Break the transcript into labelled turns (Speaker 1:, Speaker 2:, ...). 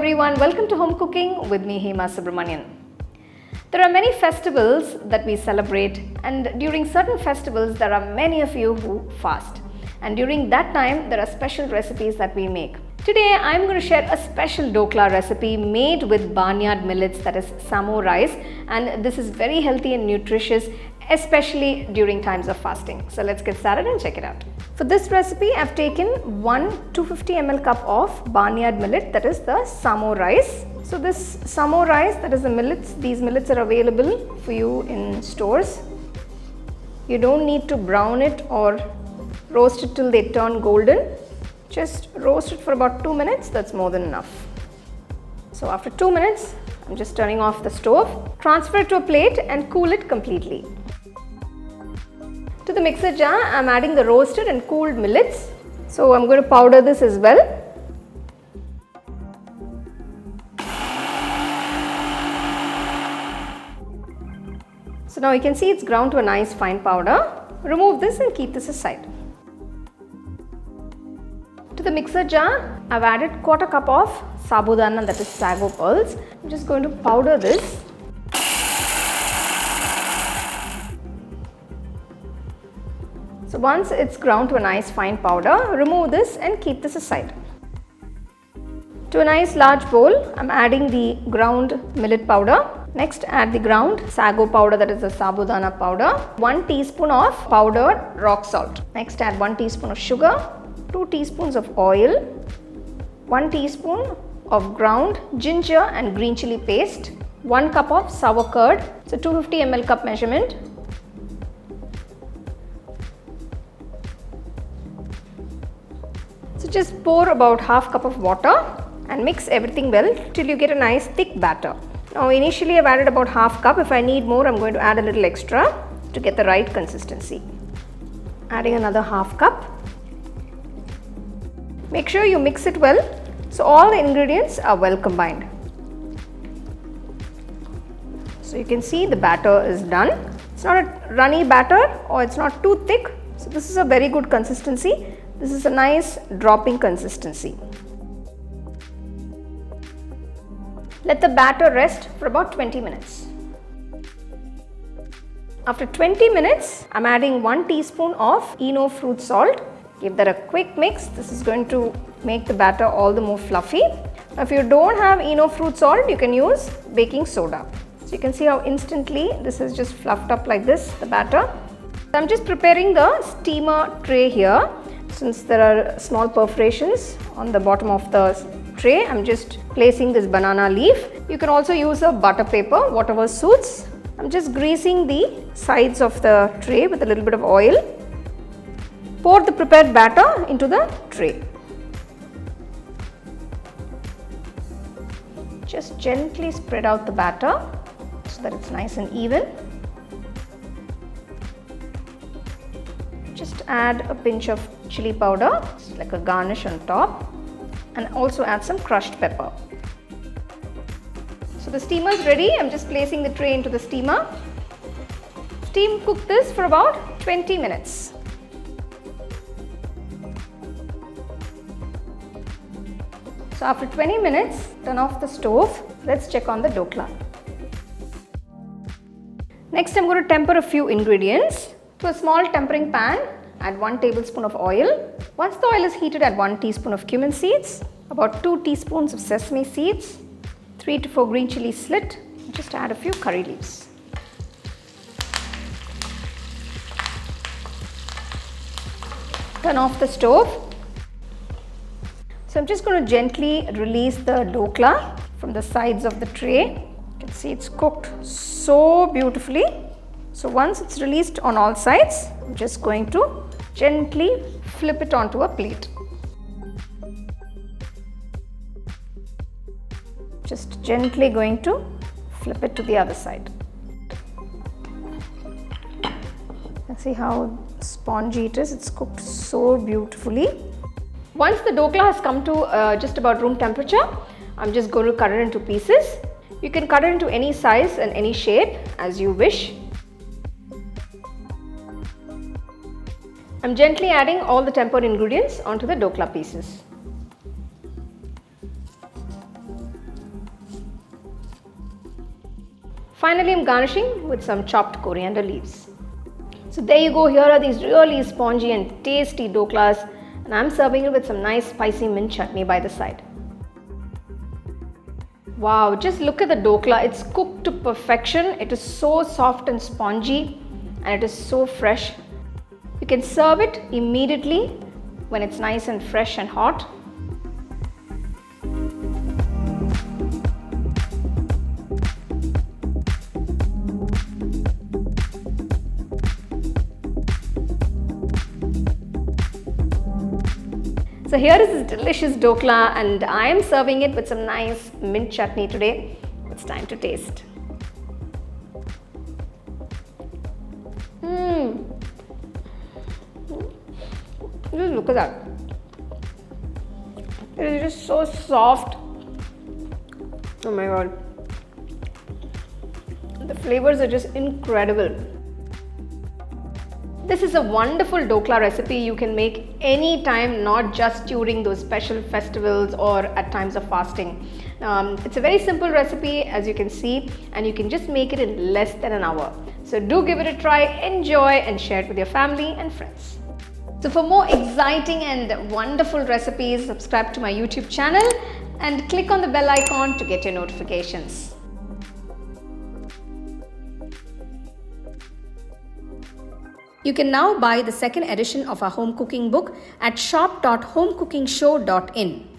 Speaker 1: everyone, welcome to Home Cooking with me Hema Subramanian. There are many festivals that we celebrate, and during certain festivals there are many of you who fast, and during that time there are special recipes that we make. Today I am going to share a special dokla recipe made with Barnyard Millets, that is samo rice, and this is very healthy and nutritious, especially during times of fasting. So let's get started and check it out. For this recipe I have taken 250 ml cup of Barnyard Millet, that is the samo rice. So this samo rice, that is the millets, these millets are available for you in stores. You don't need to brown it or roast it till they turn golden. Just roast it for about 2 minutes, that's more than enough. So after 2 minutes, I'm just turning off the stove, transfer it to a plate and cool it completely. To the mixer jar, I'm adding the roasted and cooled millets. So I'm going to powder this as well. So now you can see it's ground to a nice fine powder. Remove this and keep this aside. To the mixer jar, I've added 1/4 cup of Sabudana, that is sago pearls. I'm just going to powder this. So once it's ground to a nice fine powder, remove this and keep this aside. To a nice large bowl, I'm adding the ground millet powder. Next, add the ground sago powder, that is the Sabudana powder. 1 teaspoon of powdered rock salt. Next, add 1 teaspoon of sugar, 2 teaspoons of oil, 1 teaspoon of ground ginger and green chilli paste, 1 cup of sour curd, so 250 ml cup measurement. So just pour about half cup of water and mix everything well till you get a nice thick batter. Now initially I've added about half cup. If I need more, I'm going to add a little extra to get the right consistency. Adding another half cup. Make sure you mix it well so all the ingredients are well combined. So you can see the batter is done. It's not a runny batter or it's not too thick. So this is a very good consistency. This is a nice dropping consistency. Let the batter rest for about 20 minutes. After 20 minutes, I'm adding 1 teaspoon of Eno Fruit Salt. Give that a quick mix. This is going to make the batter all the more fluffy. Now, if you don't have Eno Fruit Salt, you can use baking soda. So you can see how instantly this is just fluffed up like this, the batter. So I'm just preparing the steamer tray here. Since there are small perforations on the bottom of the tray, I'm just placing this banana leaf. You can also use a butter paper, whatever suits. I'm just greasing the sides of the tray with a little bit of oil. Pour the prepared batter into the tray. Just gently spread out the batter so that it's nice and even. Just add a pinch of chilli powder, like a garnish on top, and also add some crushed pepper. So the steamer is ready. I'm just placing the tray into the steamer. Steam cook this for about 20 minutes. So after 20 minutes, turn off the stove. Let's check on the dokla. Next, I'm going to temper a few ingredients. To a small tempering pan, add 1 tablespoon of oil. Once the oil is heated, add 1 teaspoon of cumin seeds, about 2 teaspoons of sesame seeds, 3 to 4 green chilli slit. Just add a few curry leaves. Turn off the stove. So I'm just going to gently release the dokla from the sides of the tray. You can see it's cooked so beautifully. So once it's released on all sides, I'm just going to gently flip it onto a plate. Just gently going to flip it to the other side. And see how spongy it is. It's cooked so beautifully. Once the dokla has come to just about room temperature, I'm just going to cut it into pieces. You can cut it into any size and any shape as you wish. I'm gently adding all the tempered ingredients onto the dokla pieces. Finally, I'm garnishing with some chopped coriander leaves. So there you go, here are these really spongy and tasty doklas, and I'm serving it with some nice spicy mint chutney by the side. Wow, just look at the dokla, it's cooked to perfection. It is so soft and spongy and it is so fresh. You can serve it immediately when it's nice and fresh and hot. So here is this delicious dokla and I am serving it with some nice mint chutney today. It's time to taste. Just look at that. It is just so soft. Oh my god. The flavors are just incredible. This is a wonderful dokla recipe you can make anytime, not just during those special festivals or at times of fasting. It's a very simple recipe, as you can see, and you can just make it in less than an hour. So do give it a try, enjoy and share it with your family and friends. So for more exciting and wonderful recipes, subscribe to my YouTube channel and click on the bell icon to get your notifications. You can now buy the second edition of our home cooking book at shop.homecookingshow.in.